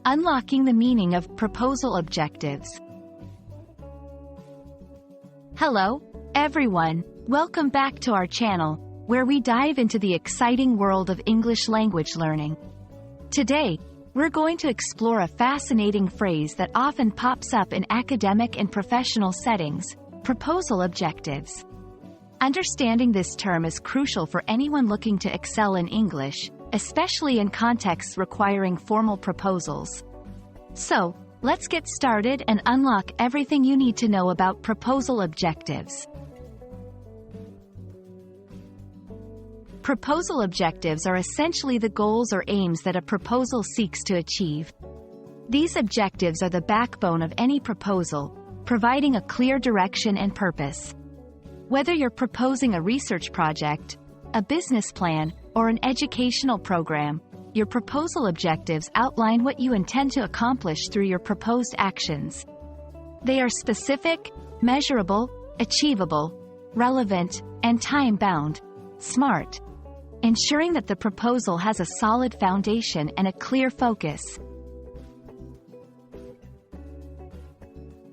Unlocking the meaning of proposal objectives. Hello, everyone. Welcome back to our channel, where we dive into the exciting world of English language learning. Today, we're going to explore a fascinating phrase that often pops up in academic and professional settings: proposal objectives. Understanding this term is crucial for anyone looking to excel in English, especially in contexts requiring formal proposals. So, let's get started and unlock everything you need to know about proposal objectives. Proposal objectives are essentially the goals or aims that a proposal seeks to achieve. These objectives are the backbone of any proposal, providing a clear direction and purpose. Whether you're proposing a research project, a business plan, or an educational program, your proposal objectives outline what you intend to accomplish through your proposed actions. They are specific, measurable, achievable, relevant, and time-bound. SMART, ensuring that the proposal has a solid foundation and a clear focus.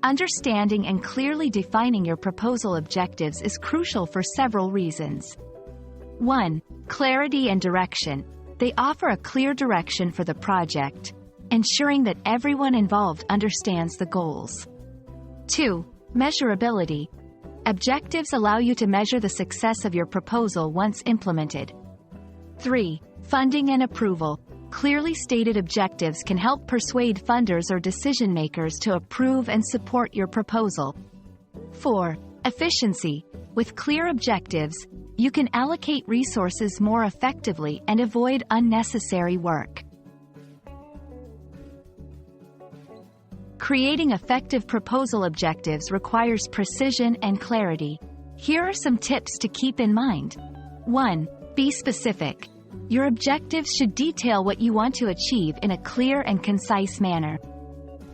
Understanding and clearly defining your proposal objectives is crucial for several reasons. 1. Clarity and direction. They offer a clear direction for the project, ensuring that everyone involved understands the goals. 2. Measurability. Objectives allow you to measure the success of your proposal once implemented. 3. Funding and approval. Clearly stated objectives can help persuade funders or decision-makers to approve and support your proposal. 4. Efficiency. With clear objectives, you can allocate resources more effectively and avoid unnecessary work. Creating effective proposal objectives requires precision and clarity. Here are some tips to keep in mind. 1. Be specific. Your objectives should detail what you want to achieve in a clear and concise manner.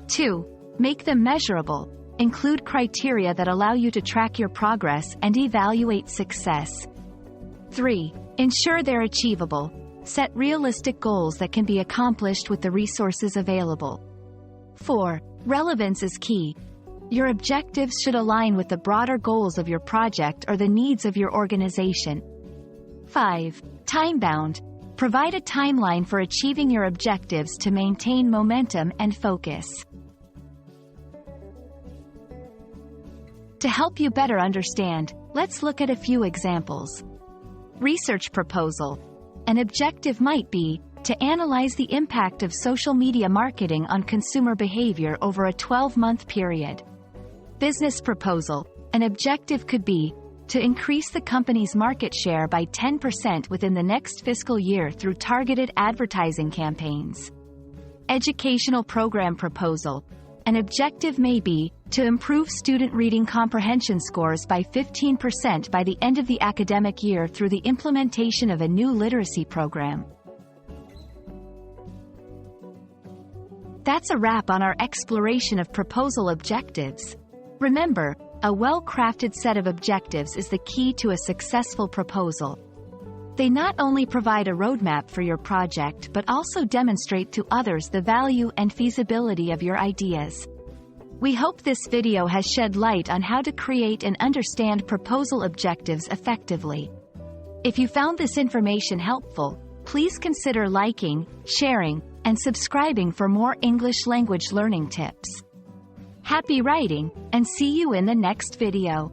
2. Make them measurable. Include criteria that allow you to track your progress and evaluate success. 3. Ensure they're achievable. Set realistic goals that can be accomplished with the resources available. 4. Relevance is key. Your objectives should align with the broader goals of your project or the needs of your organization. 5. Time-bound. Provide a timeline for achieving your objectives to maintain momentum and focus. To help you better understand, let's look at a few examples. Research proposal. An objective might be to analyze the impact of social media marketing on consumer behavior over a 12-month period. Business proposal. An objective could be to increase the company's market share by 10% within the next fiscal year through targeted advertising campaigns. Educational program proposal. An objective may be to improve student reading comprehension scores by 15% by the end of the academic year through the implementation of a new literacy program. That's a wrap on our exploration of proposal objectives. Remember, a well-crafted set of objectives is the key to a successful proposal. They not only provide a roadmap for your project but also demonstrate to others the value and feasibility of your ideas. We hope this video has shed light on how to create and understand proposal objectives effectively. If you found this information helpful, please consider liking, sharing, and subscribing for more English language learning tips. Happy writing, and see you in the next video.